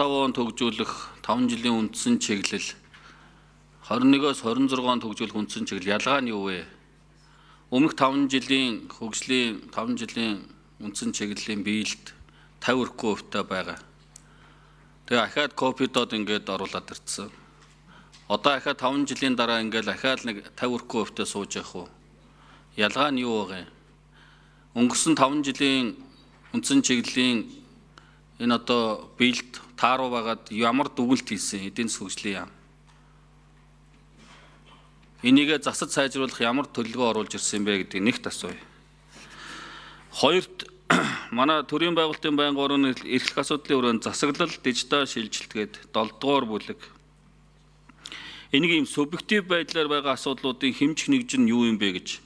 он төгжүүлэх 5 жилийн үндсэн чиглэл 21-оос 26 он төгжүүлэх үндсэн чиглэл ялгаа нь юу вэ? Өмнөх 5 жилийн хөгжлийн 5 жилийн үндсэн чиглэлийн биелэлд 50% байгаа. Тэгээ ахаад копидод ингээд оруулаад ирсэн. Одоо ахаад 5 жилийн дараа ингээд ахаад нэг 50% сууж явах уу? Ялгаа нь юу вэ? Өнгөрсөн 5 жилийн үндсэн чиглэлийн энэ одоо биелэлд тааруу байгаад ямар дүгнэлт хийсэн эдийн засгийн хөгжлийн яам. Энийгээ засаж сайжруулах ямар төлөвлөгөө оруулж ирсэн бэ гэдэг нэгт асууя. Хоёрт манай төрийн байгуулалтын байнгын орны эрхлэх асуудлын өрөөнд засаглал, дижитал шилжилтгээд 7 дугаар бүлэг. Энийг ийм субъектив байдлаар байгаа асуудлуудын хэмжих нэгж нь юу юм бэ гэж.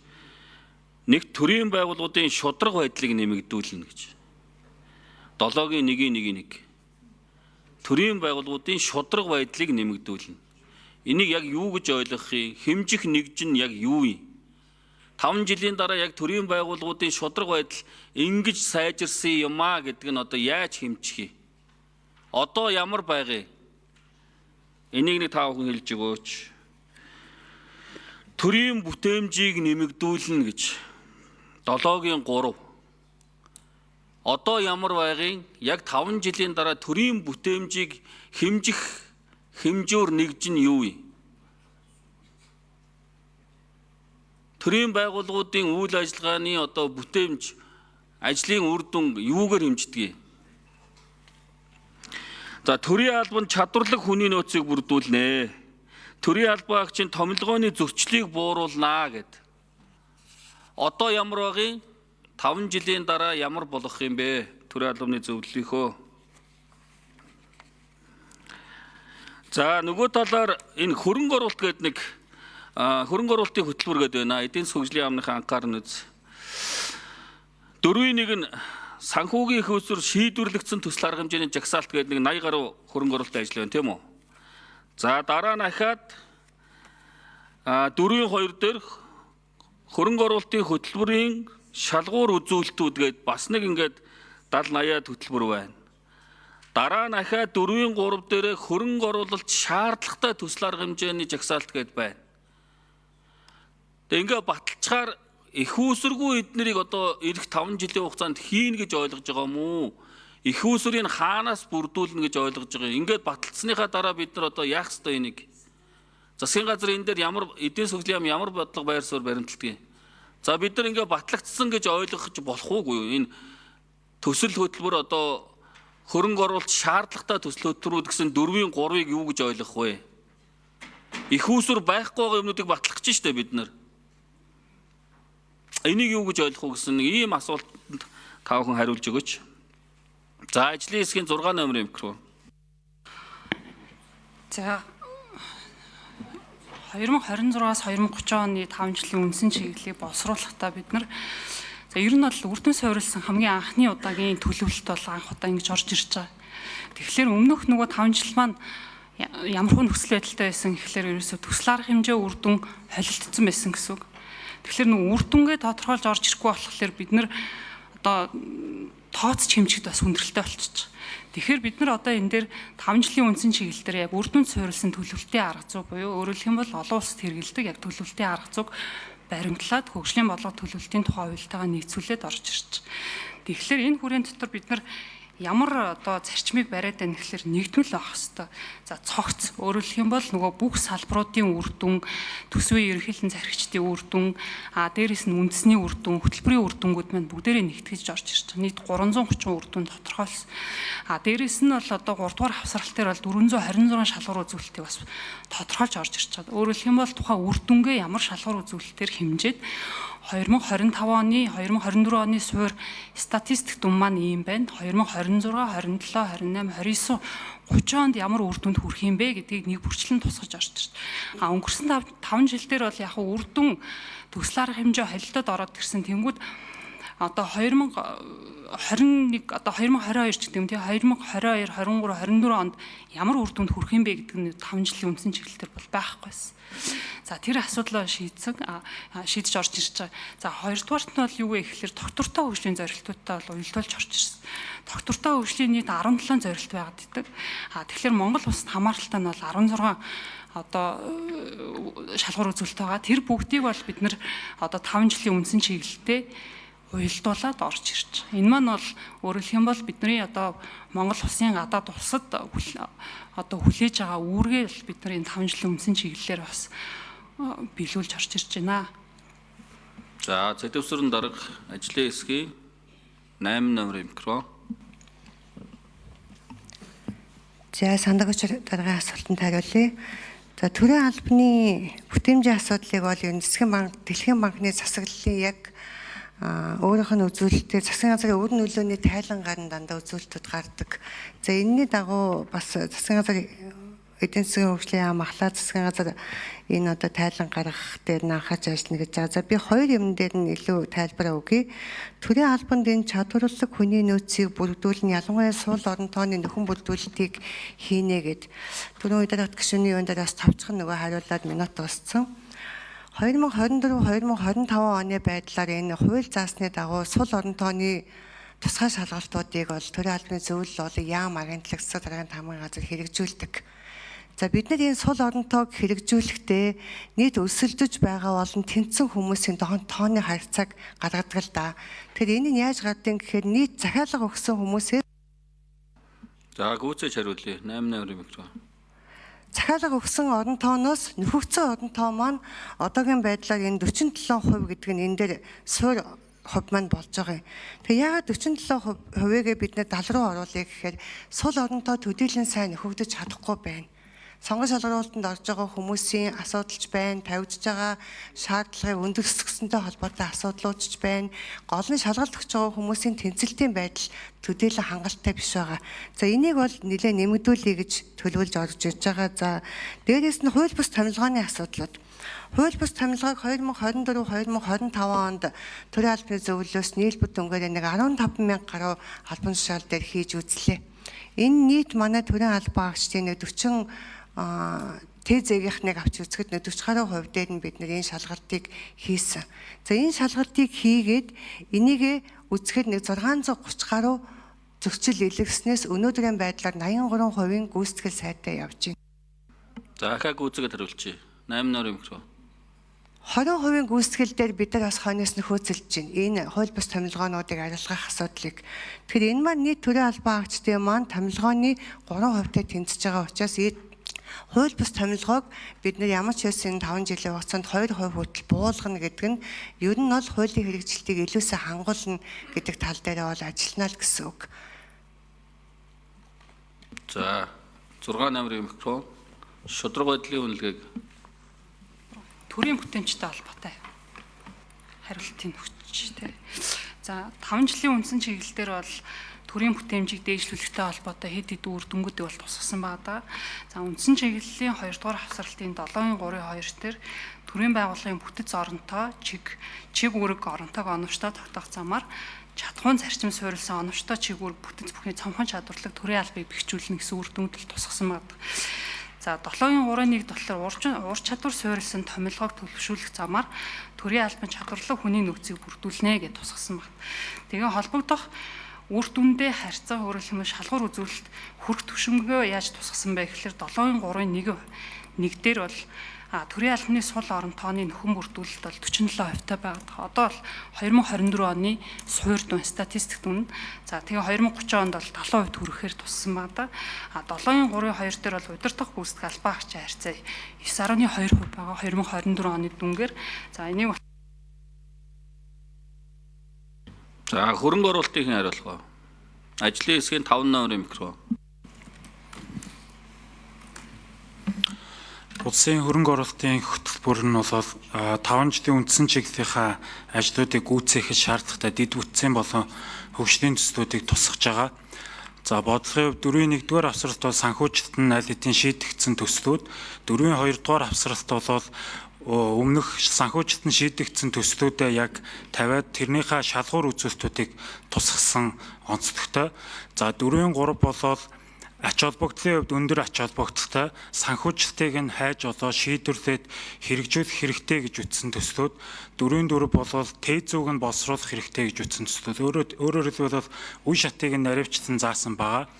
Нэг төрийн байгууллагуудын шудраг байдлыг нэмэгдүүлнэ гэж. 7-гийн 1-1. Төрийн байгууллагуудын шудраг байдлыг нэмэгдүүлнэ. Энийг яг юу гэж ойлгох юм? Хэмжих нэгж нь яг юу юм? 5 жилийн дараа яг төрийн байгууллагуудын шудраг байдал ингэж сайжирсан юм аа гэдэг нь одоо яаж хэмжих юм? Одоо ямар байгаа юм? Энийг нэг тав хүн хэлж өгөөч. Төрийн бүтээмжийг нэмэгдүүлнэ гэж. 7-гийн 3. Одоо ямар байгын? Яг 5 жилийн дараа төрийн бүтээмжийг хэмжих хэмжүүр нэгж нь юу юм? Төрийн байгууллагуудын үйл ажиллагааны одоо бүтээмж ажлын үр дүн юугаар хэмждэг юм? За төрийн албанд чадварлаг хүний нөөцийг бүрдүүлнэ. Төрийн албан агчийн томилгооны зөрчлийг бууруулнаа гэд. Одоо ямар байгын? 5 жилийн дараа ямар болох юм бэ? Төрийн албаны зөвлөлийнхөө. За нөгөө талаар энэ хөрөнгө оруулалт гэдэг нэг хөрөнгө оруулалтын хөтөлбөр гэдэг байна. Эдийн засгийн хөгжлийн яамныхаа анхаарал үз. 4-1 нь санхүүгийн их усүр шийдвэрлэгдсэн төсөл арга хэмжээний жагсаалт гэдэг нэг 80 гаруй хөрөнгө оруулалтын ажил байна, тийм үү? За дараа нь ахаад 4-2 дээр хөрөнгө оруулалтын хөтөлбөрийн шалгуур үзүүлэлтүүд гээд бас нэг ингээд 70-80 хөтөлбөр байна. Дараа нь ахаад 4-3 дээр хөрөнгө оруулалт шаардлагатай төсөл арга хэмжээний жагсаалт гээд байна. Тэгээ ингээд баталчаар их усүргүй эднэрийг одоо ирэх 5 жилийн хугацаанд хийн гэж ойлгож байгаа юм уу? Их усүрийг хаанаас бүрдүүлнэ гэж ойлгож байгаа юм. Ингээд баталцсныхаа дараа бид нар одоо яах ёстой энийг? Засгийн газар энэ дээр ямар эдийн засгийн яам ямар бодлого байр суурь баримталдаг юм? За бид нар ингээд батлагдсан гэж ойлгох болох уугүй юу? Энэ төсөл хөтөлбөр одоо хөрөнгө оруулалт шаардлагатай төсөл хөтөлбөрүүд гэсэн 4-ийн 3-ыг юу гэж ойлгох вэ? Их усүр байхгүй байгаа юмнуудыг батлах гэж штэ бид нар. Энийг юу гэж ойлгох вэ гэсэн ийм асуултанд тав хүн хариулж өгөөч. За ажлын хэсгийн 6 номерын микрофон. За 2026-аас 2030 оны 5 жилийн үндсэн чиглэлийг боловсруулахдаа бид нар ер нь бол үрдэн суурилсан хамгийн анхны удаагийн төлөвлөлт бол анх удаа ингэж орж ирж байгаа. Тэгэхээр өмнөх нөгөө 5 жил маань ямар хүн нөхцөл байдалтай байсан гэхлээр ерөөсөө төсөл арга хэмжээ үр дүн холилдсон байсан гэсэн үг. Тэгэхээр нөгөө үр дүнгээ тодорхойлж орж ирэхгүй болохоор бид нар одоо тооцч хэмжихэд бас хүндрэлтэй болчихж байгаа. Тэгэхээр бид нар одоо энэ дээр 5 жилийн үндсэн чиглэл дээр яг үр дүнд суурилсан төлөвлөлтийн арга зүй буюу өөрөөр хэлэх юм бол олон улсад хэрэгэлдэг яг төлөвлөлтийн арга зүйг баримтлаад хөгжлийн бодлого төлөвлөлтийн тухай хуультайгаа нийцүүлээд орж ирж. Тэгэхээр энэ хүрээнд дотор бид нар ямар одоо зарчмыг бариад байна гэхээр нэгдмэл байх хэвээр. За цогц өөрөөр хэлэх юм бол нөгөө бүх салбаруудын үр дүн, төсвийн ерөнхийлөн зархичдын үр дүн, дээрээс нь үндэсний үр дүн, хөтөлбөрийн үр дүнгууд маань бүгдээрээ нэгтгэж орж ирж байгаа. Нийт 330 үр дүн тодорхойлсон. Дээрээс нь бол одоо 3 дугаар хавсралт дээр бол 426 шалгуур үзүүлэлтийг бас тодорхойлж орж ирж байгаа. Өөрөөр хэлэх юм бол тухайн үр дүнгээ ямар шалгуур үзүүлэлтээр хэмжээд 2025 оны 2024 оны суур статистик дүн маань ийм байна. 2026, 27, 28, 29, 30 онд ямар үр дүнд хүрэх юм бэ гэдгийг нэг бүрчлэн тусгаж орж ирж. Өнгөрсөн 5 жил дээр бол яг үр дүн төсөл арга хэмжээ холилдод ороод ирсэн. Тэнгүүд одоо 2021 одоо 2022 ч гэдэг юм тий 2022 23 24 онд ямар үр дүнд хүрэх юм бэ гэдэг нь 5 жилийн үндсэн чиглэлээр бол байхгүйсэн. За тэр асуудлаа шийдэж орж ирж байгаа. За хоёрдугаарт нь бол юу вэ гэхээр доктортой хөгжлийн зорилтуудтай бол уялдуулж орж ирсэн. Доктортой хөгжлийн нийт 17 зорилт байгаад идэг. Тэгэхээр Монгол улсад хамааралтай нь бол 16 одоо шалгуур үзүүлэлт байгаа. Тэр бүгдийг бол бид нэр одоо 5 жилийн үндсэн чиглэлтэй уялдуулаад орж ирж байгаа. Энэ маань бол өөрөөр хэлэх юм бол бидний одоо Монгол улсын гадаад улсад одоо хүлээж байгаа үүргээ бол бид нар энэ 5 жилийн үндсэн чиглэлээр бас биелүүлж орж ирж байна. За зэдэвсрэн дарга ажлын хэсгийн 8 номерын микро. За сандагч даргын асуултанд хариулъя. За төрийн албаны бүтээмжийн асуудлыг бол ер нь Дэлхийн банкны засаглалын яг өөрийнх нь үзүүлэлтээр засгийн газрын өвөр нөлөөний тайлангаар нь дандаа үзүүлэлтүүд гардаг. За энэний дагуу бас засгийн газар эдийн засгийн хөгжлийн яам ахлаа засгийн газар энэ одоо тайлан гаргах дээр нь анхаарч ажиллана гэж байгаа. За би хоёр юм дээр нь илүү тайлбараа өгье. Төрийн албанд энэ чадварлаг хүний нөөцийг бүрдүүлэн ялангуяа суул орон тооны нөхөн бүрдүүлэлтийг хийнэ гэд түрүүн удирдах гишүүний юунд дээр бас товчхон нөгөө хариулаад минут дууссан. 2024-2025 оны байдлаар энэ хууль заасны дагуу сул орон тооны тусгай шалгалтуудыг бол төрийн албаны зөвлөл болон яам агентлаг засаг даргын тамгын газар хэрэгжүүлдэг. За бид нар энэ сул орон тоог хэрэгжүүлэхдээ нийт өсөлдөж байгаа болон тэнцсэн хүмүүсийн тооны харьцааг гаргадаг л да. Тэгэхээр энэ нь яаж гадаг гэхээр нийт захиалга өгсөн хүмүүсээс За гүйцэж хариулъя. 8 номерын микро. захиалга өгсөн орон тооноос нөхөгдсөн орон тоо маань одоогийн байдлаар энэ 47% гэдэг нь энэ дээр суур хувь маань болж байгаа юм. Тэгээ яагаад 47%-ийг бид нэ 70 руу оруулъя гэхээр сул орон тоо төдийлөн сайн нөхөгдөж чадахгүй байна. Сонгон шалгаруулалтанд орж байгаа хүмүүсийн асуудалч байна, тавьж байгаа шаардлагыг өндөрсгсөнтэй холбоотой асуудлууд ч байна. Гол нь шалгалт өгч байгаа хүмүүсийн тэнцэлтийн байдал төдийлөн хангалттай биш байгаа. За энийг бол нэлээд нэмэгдүүлэе гэж төлөвлөж орж ирж байгаа. За дээрээс нь хууль бус томилгооны асуудлууд. Хууль бус томилгоог 2024-2025 онд төрийн албаны зөвлөлөөс нийлбэл өнгөөр нэг 15,000 гаруй албан тушаал дээр хийж үзлээ. Энэ нийт манай төрийн албан агчдын 40 ТЗ-гийнхнийг авч үзэхэд 40 гаруй хувь дээр нь бид нэр энэ шалгалтыг хийсэн. За энэ шалгалтыг хийгээд энийг үзэхэд 630 гаруй зөрчил илэрхснээс өнөөдрийн байдлаар 83% гүйцэтгэл сайтай явж байна. За ахаа гүйцэтгэл хариулчих. 8 номерын микро. 20% гүйцэтгэл дээр бид нар бас хойноос нь хөөцөлж байна. Энэ хууль бус томилгоонуудыг арилгах асуудлыг. Тэгэхээр энэ маань нийт төрийн албан агчдын маань томилгооны 3%-тай тэнцэж байгаа учраас хууль бус томилгоог бид нар ямар ч байсан 5 жилийн хугацаанд 2% хүртэл буулгана гэдэг нь ер нь бол хуулийн хэрэгжилтийг илүүсээ хангуулна гэдэг тал дээр бол ажиллана л гэсэн үг. За 6 номерын микро. Шудраг байдлын үнэлгээг. Төрийн бүтээмжтэй холбоотой хариултын хүчтэй. За 5 жилийн үндсэн чиглэлээр бол төрийн бүтээмжийг дээшлүүлэхтэй холбоотой хэд хэд үр дүнгуудыг бол тусгасан байгаа. За үндсэн чиглэлийн 2 дугаар хавсралтын 7-3-2 дээр төрийн байгууллагын бүтэц оронтой чиг үүрэг оронтойг оновчтой тогтоох замаар чадхуун зарчим суурилсан оновчтой чиг үүрэг бүтэц бүхний цомхон чадварлаг төрийн албыг бэхжүүлнэ гэсэн үр дүнгуудыг тусгасан байгаа. За 7-3-1 болохоор ур чадвар суурилсан томилгоог төлөвшүүлэх замаар төрийн албан чадварлаг хүний нөөцийг бүрдүүлнэ гэж тусгасан байна. Тэгээ холбогдох үр дүндээ харьцаа өөрөлдөх шалгуур үзүүлэлт хүрх түвшингөө яаж тусгасан бэ гэхээр 7-3-1 дээр бол төрийн албаны сул орон тооны нөхөн бүрдүүлэлт бол 47%-тай байгаа. Одоо бол 2024 оны суур дүн статистик дүн. За тэгээ 2030 онд бол 70% хүрэхээр туссан байна да. 7-3-2 дээр бол удирдах гүйцэтгэх албан агчийн харьцаа 9.2% байгаа 2024 оны дүнгээр. За энийг За хөрөнгө оруулалтын хариулга. Ажлын хэсгийн 5 номерын микро. Улсын хөрөнгө оруулалтын хөтөлбөр нь бол 5 жилийн үндсэн чиглэлийнхаа ажлуудыг гүйцээхэд шаардлагатай дэд бүтцийн болон хөгжлийн төслүүдийг тусгаж байгаа. За бодлогын хувьд 4-1-р авсралт бол санхүүжилт нь аль хэдийн шийдэгдсэн төслүүд, 4-2-р авсралт бол өмнөх санхүүжилт нь шийдэгдсэн төслүүдэд яг тавиад тэрнийхээ шалгуур үзүүлэлтүүдийг тусгасан онцлогтой. За 4-3 болоод ач холбогдлын хувьд өндөр ач холбогдолтой санхүүжилтийг нь хайж одоо шийдвэрлээд хэрэгжүүлэх хэрэгтэй гэж үтсэн төслүүд 4-4 болоод тээ зүг нь боловсруулах хэрэгтэй гэж үтсэн төслүүд өөрөөр хэлбэл үе шатыг нь наривчсан заасан байгаа.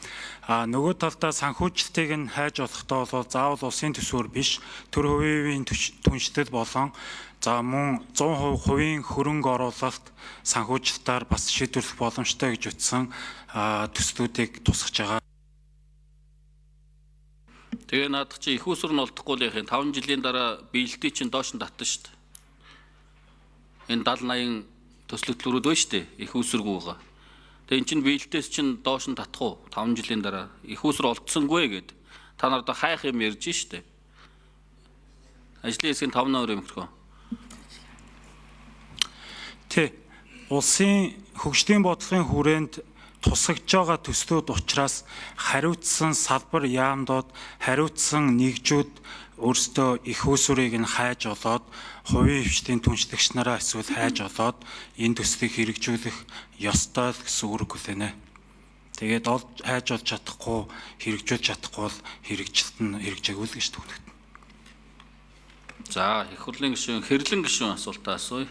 Нөгөө талдаа санхүүжилтийг нь хайж олохдоо бол заавал улсын төсвөр биш төр хувийн түншлэл болон за мөн 100% хувийн хөрөнгө оруулалт санхүүжилтаар бас шийдвэрлэх боломжтой гэж үтсэн төслүүдийг тусгаж байгаа. Тэгээ наадах чи их усүр нь олдохгүй л яхин 5 жилийн дараа биелэлтийг чинь доош нь татна шүү дээ. Энэ 70-80 төслөтлөрүүд байна шүү дээ. Их усүргүй байгаа. Тэгээ эн чинь биелэлтээс чинь доош нь татах уу? 5 жилийн дараа их усүр олдсонгүй гэд та нар одоо хайх юм ярьж шүү дээ. Ажлын хэсгийн 5 нөр өмөрхөө. Тэ. Улсын хөгжлийн бодлогын хүрээнд тусагж байгаа төслүүд учраас хариуцсан салбар яамдууд хариуцсан нэгжүүд өөрсдөө их усүрийг нь хайж олоод хувийн хвшлийн түншлэгч нараа эсвэл хайж олоод энэ төслийг хэрэгжүүлэх ёстой л гэсэн үүрэг хүлээнэ. Тэгээд хайж олж чадахгүй хэрэгжүүлж чадахгүй бол хэрэгжилт нь хэрэгжээгүй л гэж төгнөгдөнө. За их хурлын гишүүн хэрлэн гишүүн асуултаа асууя.